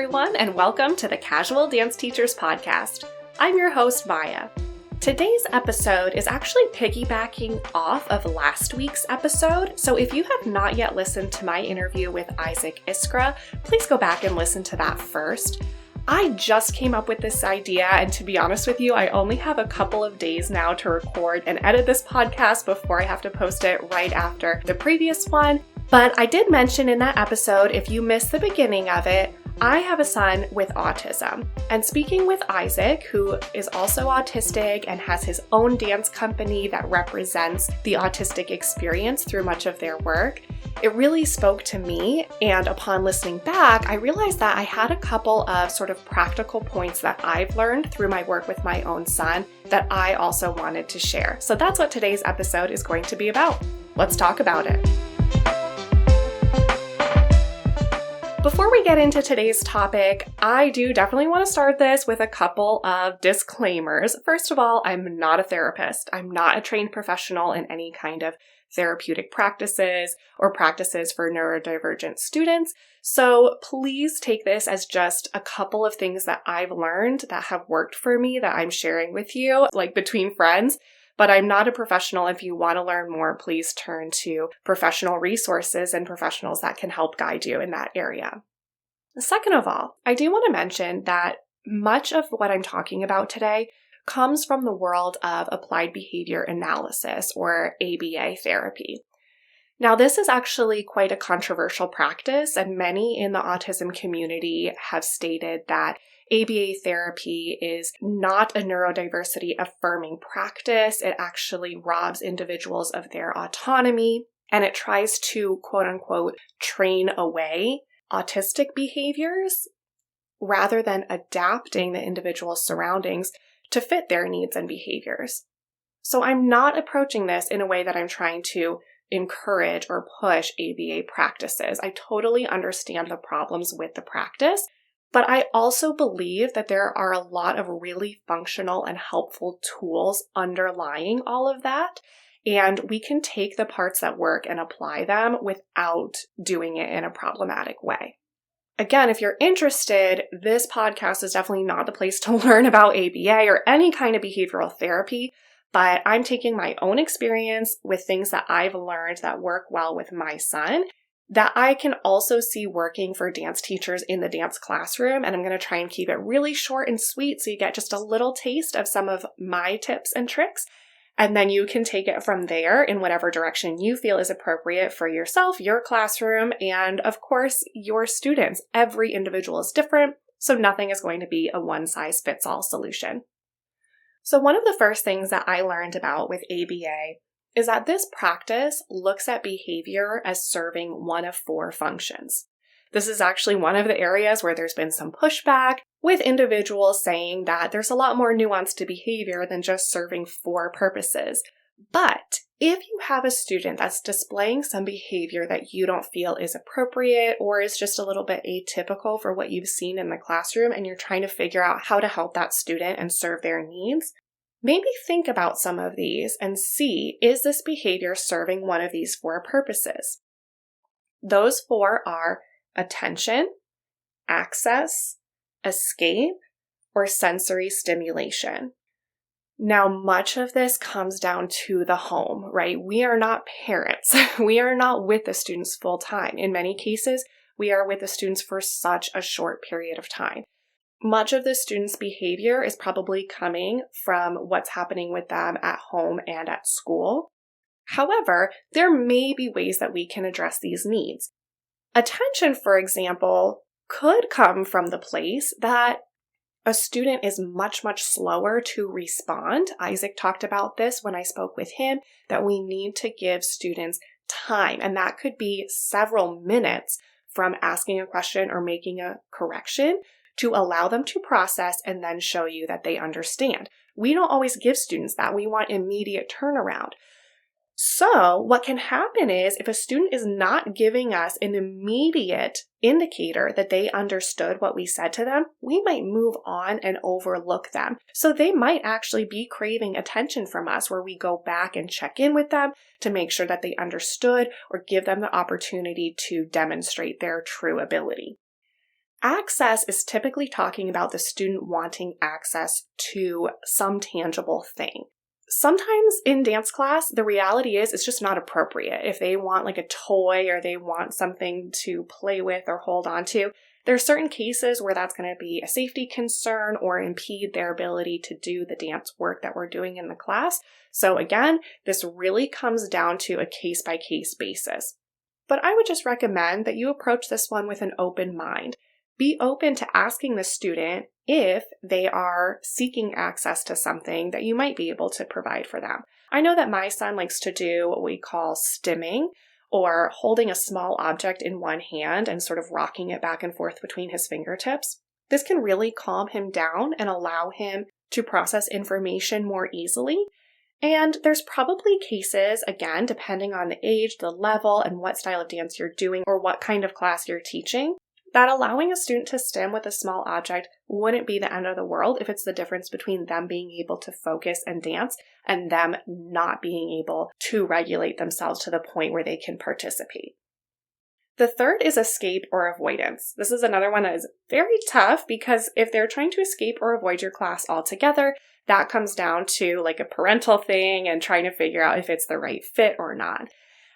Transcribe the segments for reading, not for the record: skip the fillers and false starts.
everyone, and welcome to the Casual Dance Teachers Podcast. I'm your host, Maya. Today's episode is actually piggybacking off of last week's episode, so if you have not yet listened to my interview with Isaac Iskra, please go back and listen to that first. I just came up with this idea, and to be honest with you, I only have a couple of days now to record and edit this podcast before I have to post it right after the previous one. But I did mention in that episode, if you missed the beginning of it, I have a son with autism. And speaking with Isaac, who is also autistic and has his own dance company that represents the autistic experience through much of their work, it really spoke to me. And upon listening back, I realized that I had a couple of sort of practical points that I've learned through my work with my own son that I also wanted to share. So that's what today's episode is going to be about. Let's talk about it. Before we get into today's topic, I do definitely want to start this with a couple of disclaimers. First of all, I'm not a therapist. I'm not a trained professional in any kind of therapeutic practices or practices for neurodivergent students. So please take this as just a couple of things that I've learned that have worked for me that I'm sharing with you, like between friends. But I'm not a professional. If you want to learn more, please turn to professional resources and professionals that can help guide you in that area. Second of all, I do want to mention that much of what I'm talking about today comes from the world of applied behavior analysis, or ABA therapy. Now, this is actually quite a controversial practice, and many in the autism community have stated that ABA therapy is not a neurodiversity affirming practice. It actually robs individuals of their autonomy, and it tries to, quote unquote, train away autistic behaviors rather than adapting the individual's surroundings to fit their needs and behaviors. So I'm not approaching this in a way that I'm trying to encourage or push ABA practices. I totally understand the problems with the practice, but I also believe that there are a lot of really functional and helpful tools underlying all of that, and we can take the parts that work and apply them without doing it in a problematic way. Again, if you're interested, this podcast is definitely not the place to learn about ABA or any kind of behavioral therapy, but I'm taking my own experience with things that I've learned that work well with my son that I can also see working for dance teachers in the dance classroom. And I'm going to try and keep it really short and sweet so you get just a little taste of some of my tips and tricks. And then you can take it from there in whatever direction you feel is appropriate for yourself, your classroom, and of course, your students. Every individual is different, so nothing is going to be a one-size-fits-all solution. So one of the first things that I learned about with ABA is that this practice looks at behavior as serving one of four functions. This is actually one of the areas where there's been some pushback with individuals saying that there's a lot more nuance to behavior than just serving four purposes. But if you have a student that's displaying some behavior that you don't feel is appropriate or is just a little bit atypical for what you've seen in the classroom and you're trying to figure out how to help that student and serve their needs, maybe think about some of these and see, is this behavior serving one of these four purposes? Those four are attention, access, escape, or sensory stimulation. Now, much of this comes down to the home, right? We are not parents. We are not with the students full time. In many cases, we are with the students for such a short period of time. Much of the student's behavior is probably coming from what's happening with them at home and at school. However, there may be ways that we can address these needs. Attention, for example, could come from the place that a student is much, much slower to respond. Isaac talked about this when I spoke with him, that we need to give students time, and that could be several minutes from asking a question or making a correction to allow them to process and then show you that they understand. We don't always give students that. We want immediate turnaround. So what can happen is if a student is not giving us an immediate indicator that they understood what we said to them, we might move on and overlook them. So they might actually be craving attention from us where we go back and check in with them to make sure that they understood or give them the opportunity to demonstrate their true ability. Access is typically talking about the student wanting access to some tangible thing. Sometimes in dance class, the reality is it's just not appropriate. If they want like a toy or they want something to play with or hold on to, there are certain cases where that's going to be a safety concern or impede their ability to do the dance work that we're doing in the class. So again, this really comes down to a case-by-case basis. But I would just recommend that you approach this one with an open mind. Be open to asking the student if they are seeking access to something that you might be able to provide for them. I know that my son likes to do what we call stimming, or holding a small object in one hand and sort of rocking it back and forth between his fingertips. This can really calm him down and allow him to process information more easily. And there's probably cases, again, depending on the age, the level, and what style of dance you're doing or what kind of class you're teaching, that allowing a student to stim with a small object wouldn't be the end of the world if it's the difference between them being able to focus and dance and them not being able to regulate themselves to the point where they can participate. The third is escape or avoidance. This is another one that is very tough because if they're trying to escape or avoid your class altogether, that comes down to like a parental thing and trying to figure out if it's the right fit or not.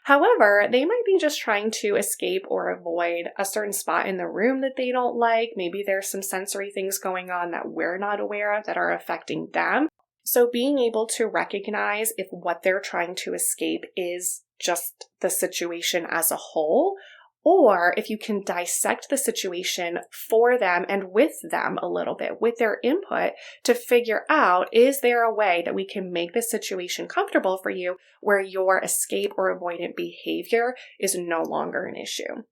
However, they might be just trying to escape or avoid a certain spot in the room that they don't like. Maybe there's some sensory things going on that we're not aware of that are affecting them. So being able to recognize if what they're trying to escape is just the situation as a whole, or if you can dissect the situation for them and with them a little bit, with their input, to figure out, is there a way that we can make this situation comfortable for you where your escape or avoidant behavior is no longer an issue?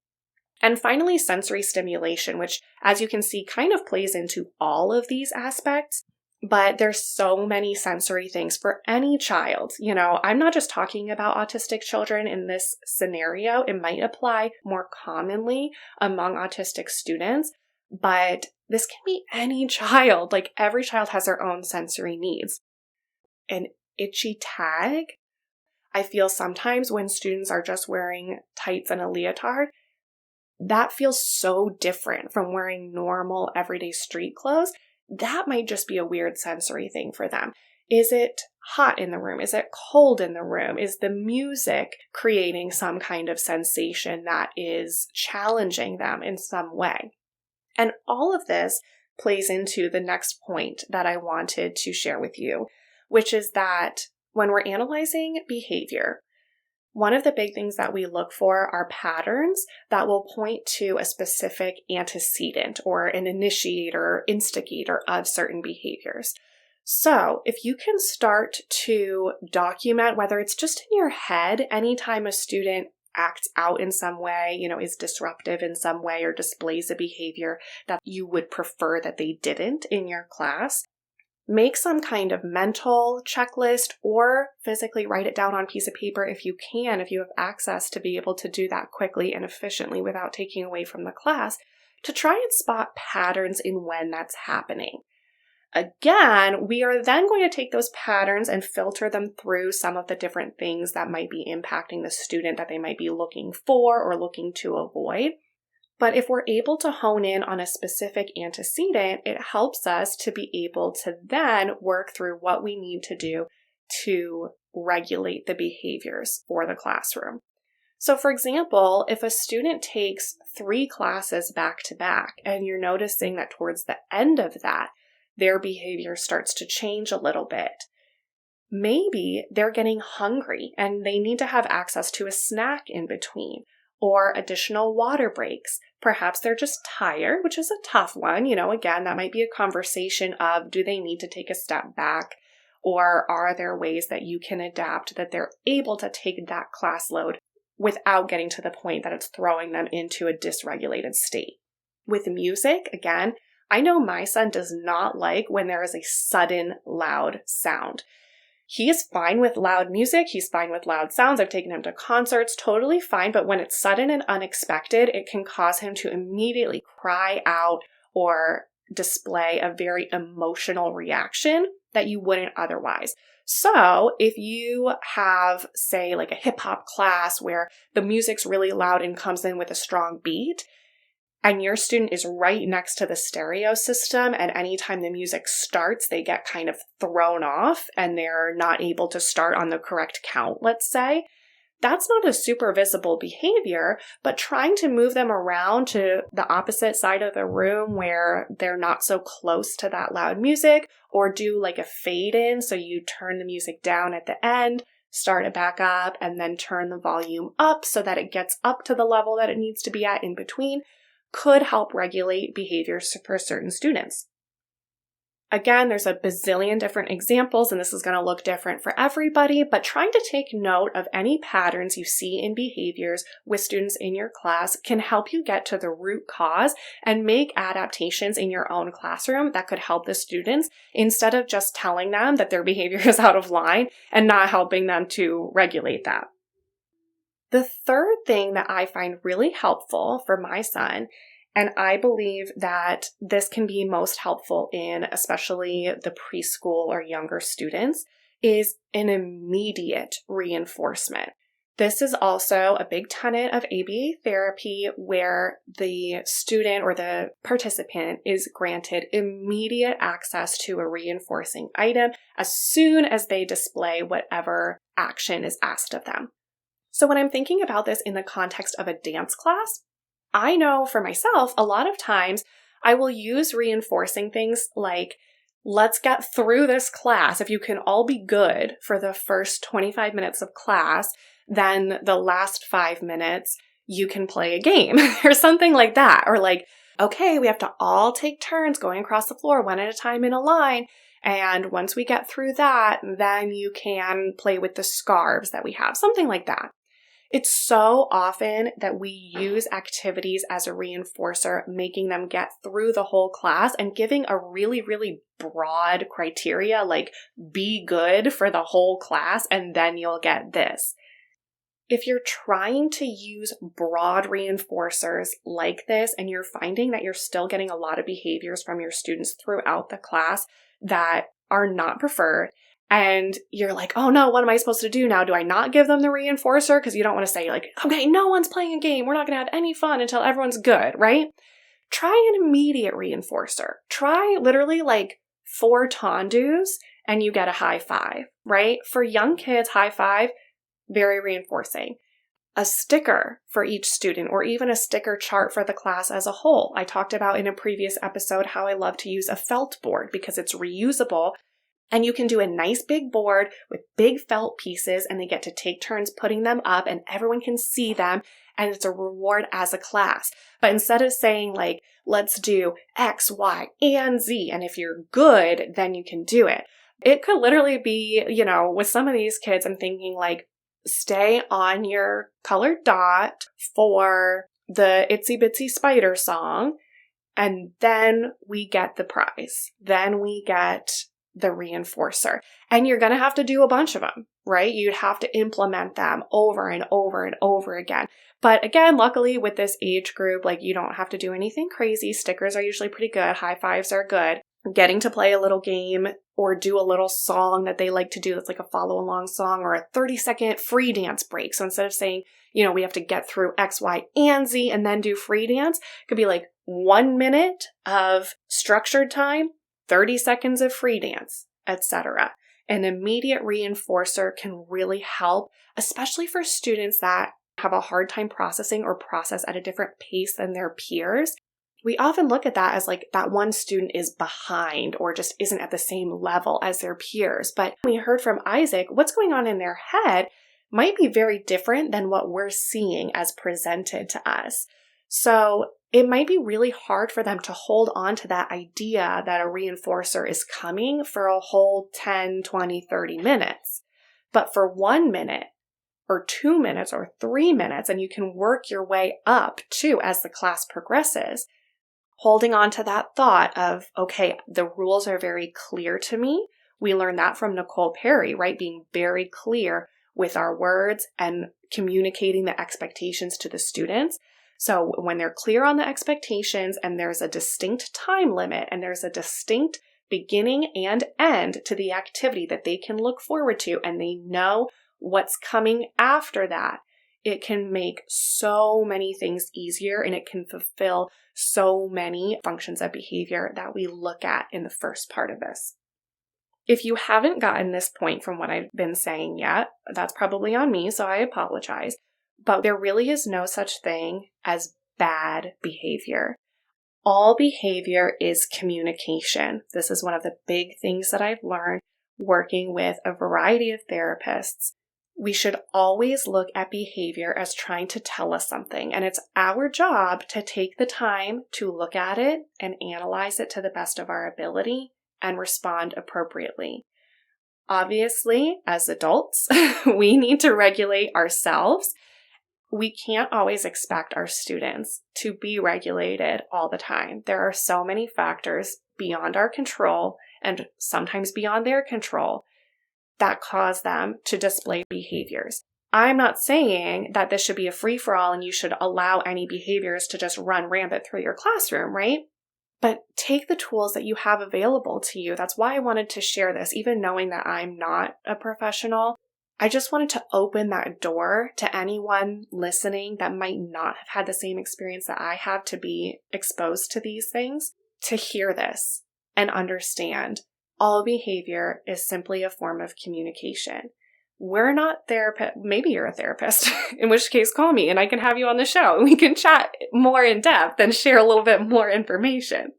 And finally, sensory stimulation, which, as you can see, kind of plays into all of these aspects. But there's so many sensory things for any child. I'm not just talking about autistic children in this scenario. It might apply more commonly among autistic students, but this can be any child. Like every child has their own sensory needs. An itchy tag. I feel sometimes when students are just wearing tights and a leotard, that feels so different from wearing normal everyday street clothes. That might just be a weird sensory thing for them. Is it hot in the room? Is it cold in the room? Is the music creating some kind of sensation that is challenging them in some way? And all of this plays into the next point that I wanted to share with you, which is that when we're analyzing behavior, one of the big things that we look for are patterns that will point to a specific antecedent or an initiator, instigator of certain behaviors. So if you can start to document, whether it's just in your head, anytime a student acts out in some way, is disruptive in some way or displays a behavior that you would prefer that they didn't in your class, make some kind of mental checklist or physically write it down on a piece of paper if you can, if you have access to be able to do that quickly and efficiently without taking away from the class, to try and spot patterns in when that's happening. Again, we are then going to take those patterns and filter them through some of the different things that might be impacting the student that they might be looking for or looking to avoid. But if we're able to hone in on a specific antecedent, it helps us to be able to then work through what we need to do to regulate the behaviors for the classroom. So for example, if a student takes 3 classes back to back and you're noticing that towards the end of that, their behavior starts to change a little bit, maybe they're getting hungry and they need to have access to a snack in between, or additional water breaks. Perhaps they're just tired, which is a tough one. Again, that might be a conversation of, do they need to take a step back? Or are there ways that you can adapt that they're able to take that class load without getting to the point that it's throwing them into a dysregulated state? With music, again, I know my son does not like when there is a sudden loud sound. He is fine with loud music. He's fine with loud sounds. I've taken him to concerts, totally fine. But when it's sudden and unexpected, it can cause him to immediately cry out or display a very emotional reaction that you wouldn't otherwise. So if you have, say, like a hip hop class where the music's really loud and comes in with a strong beat, and your student is right next to the stereo system, and anytime the music starts, they get kind of thrown off and they're not able to start on the correct count, let's say, that's not a super visible behavior, but trying to move them around to the opposite side of the room where they're not so close to that loud music, or do like a fade in. So you turn the music down at the end, start it back up, and then turn the volume up so that it gets up to the level that it needs to be at in between, could help regulate behaviors for certain students. Again, there's a bazillion different examples, and this is going to look different for everybody, but trying to take note of any patterns you see in behaviors with students in your class can help you get to the root cause and make adaptations in your own classroom that could help the students, instead of just telling them that their behavior is out of line and not helping them to regulate that. The third thing that I find really helpful for my son, and I believe that this can be most helpful in especially the preschool or younger students, is an immediate reinforcement. This is also a big tenet of ABA therapy, where the student or the participant is granted immediate access to a reinforcing item as soon as they display whatever action is asked of them. So when I'm thinking about this in the context of a dance class, I know for myself, a lot of times I will use reinforcing things like, let's get through this class. If you can all be good for the first 25 minutes of class, then the last 5 minutes you can play a game or something like that. Or like, okay, we have to all take turns going across the floor one at a time in a line. And once we get through that, then you can play with the scarves that we have, something like that. It's so often that we use activities as a reinforcer, making them get through the whole class and giving a really, really broad criteria, like be good for the whole class and then you'll get this. If you're trying to use broad reinforcers like this and you're finding that you're still getting a lot of behaviors from your students throughout the class that are not preferred, and you're like, oh no, what am I supposed to do now? Do I not give them the reinforcer? Because you don't want to say like, okay, no one's playing a game. We're not going to have any fun until everyone's good, right? Try an immediate reinforcer. Try literally like 4 tendus and you get a high five, right? For young kids, high five, very reinforcing. A sticker for each student, or even a sticker chart for the class as a whole. I talked about in a previous episode how I love to use a felt board because it's reusable. And you can do a nice big board with big felt pieces, and they get to take turns putting them up and everyone can see them, and it's a reward as a class. But instead of saying like, let's do X, Y, and Z, and if you're good, then you can do it. It could literally be, with some of these kids, I'm thinking like, stay on your colored dot for the Itsy Bitsy Spider song, and then we get the prize. Then we get the reinforcer. And you're going to have to do a bunch of them, right? You'd have to implement them over and over and over again. But again, luckily with this age group, like you don't have to do anything crazy. Stickers are usually pretty good. High fives are good. Getting to play a little game or do a little song that they like to do that's like a follow along song, or a 30-second free dance break. So instead of saying, we have to get through X, Y, and Z and then do free dance, it could be like 1 minute of structured time, 30 seconds of free dance, etc. An immediate reinforcer can really help, especially for students that have a hard time processing or process at a different pace than their peers. We often look at that as like that one student is behind or just isn't at the same level as their peers. But we heard from Isaac, what's going on in their head might be very different than what we're seeing as presented to us. So it might be really hard for them to hold on to that idea that a reinforcer is coming for a whole 10, 20, 30 minutes. But for 1 minute or 2 minutes or 3 minutes, and you can work your way up too as the class progresses, holding on to that thought of, okay, the rules are very clear to me. We learned that from Nicole Perry, right? Being very clear with our words and communicating the expectations to the students. So when they're clear on the expectations and there's a distinct time limit and there's a distinct beginning and end to the activity that they can look forward to, and they know what's coming after that, it can make so many things easier and it can fulfill so many functions of behavior that we look at in the first part of this. If you haven't gotten this point from what I've been saying yet, that's probably on me, so I apologize. But there really is no such thing as bad behavior. All behavior is communication. This is one of the big things that I've learned working with a variety of therapists. We should always look at behavior as trying to tell us something, and it's our job to take the time to look at it and analyze it to the best of our ability and respond appropriately. Obviously, as adults, we need to regulate ourselves. We can't always expect our students to be regulated all the time. There are so many factors beyond our control and sometimes beyond their control that cause them to display behaviors. I'm not saying that this should be a free-for-all and you should allow any behaviors to just run rampant through your classroom, right? But take the tools that you have available to you. That's why I wanted to share this, even knowing that I'm not a professional. I just wanted to open that door to anyone listening that might not have had the same experience that I have to be exposed to these things, to hear this and understand all behavior is simply a form of communication. We're not therapists. Maybe you're a therapist, in which case call me and I can have you on the show. We can chat more in depth and share a little bit more information.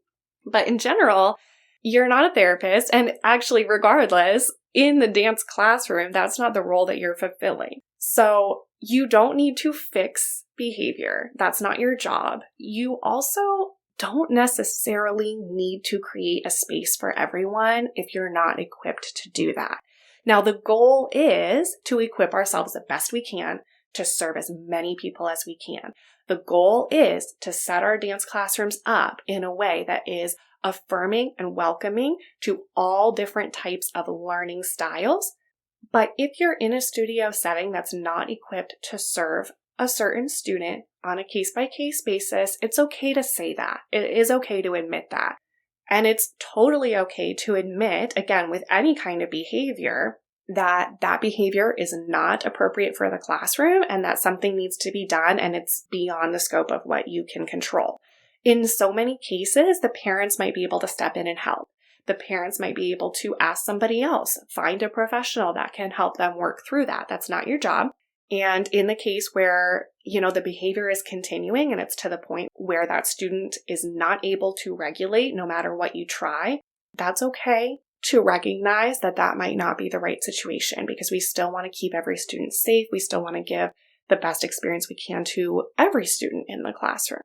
But in general, you're not a therapist. And actually, regardless, in the dance classroom, that's not the role that you're fulfilling. So you don't need to fix behavior. That's not your job. You also don't necessarily need to create a space for everyone if you're not equipped to do that. Now, the goal is to equip ourselves the best we can to serve as many people as we can. The goal is to set our dance classrooms up in a way that is affirming and welcoming to all different types of learning styles. But if you're in a studio setting that's not equipped to serve a certain student on a case-by-case basis, it's okay to say that. It is okay to admit that. And it's totally okay to admit, again, with any kind of behavior, that that behavior is not appropriate for the classroom and that something needs to be done and it's beyond the scope of what you can control. In so many cases, the parents might be able to step in and help. The parents might be able to ask somebody else, find a professional that can help them work through that. That's not your job. And in the case where, the behavior is continuing and it's to the point where that student is not able to regulate no matter what you try, that's okay to recognize that that might not be the right situation because we still want to keep every student safe. We still want to give the best experience we can to every student in the classroom.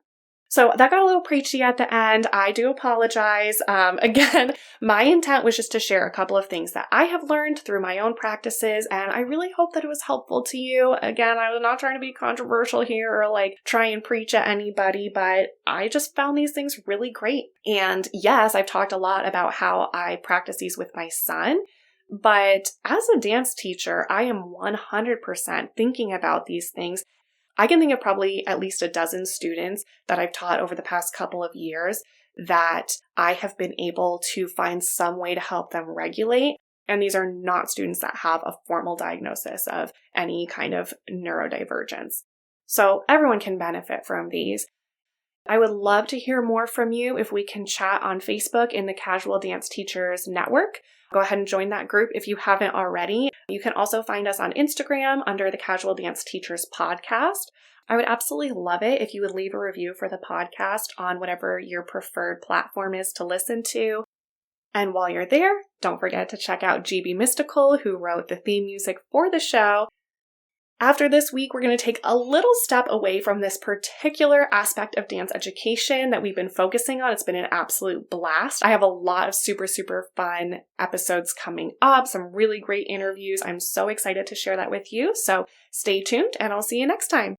So that got a little preachy at the end. I do apologize. Again, my intent was just to share a couple of things that I have learned through my own practices, and I really hope that it was helpful to you. Again, I was not trying to be controversial here or try and preach at anybody, but I just found these things really great. And yes, I've talked a lot about how I practice these with my son, but as a dance teacher, I am 100% thinking about these things. I can think of probably at least a dozen students that I've taught over the past couple of years that I have been able to find some way to help them regulate. And these are not students that have a formal diagnosis of any kind of neurodivergence. So everyone can benefit from these. I would love to hear more from you if we can chat on Facebook in the Casual Dance Teachers Network. Go ahead and join that group if you haven't already. You can also find us on Instagram under the Casual Dance Teachers Podcast. I would absolutely love it if you would leave a review for the podcast on whatever your preferred platform is to listen to. And while you're there, don't forget to check out GB Mystical, who wrote the theme music for the show. After this week, we're going to take a little step away from this particular aspect of dance education that we've been focusing on. It's been an absolute blast. I have a lot of super, super fun episodes coming up, some really great interviews. I'm so excited to share that with you. So stay tuned and I'll see you next time.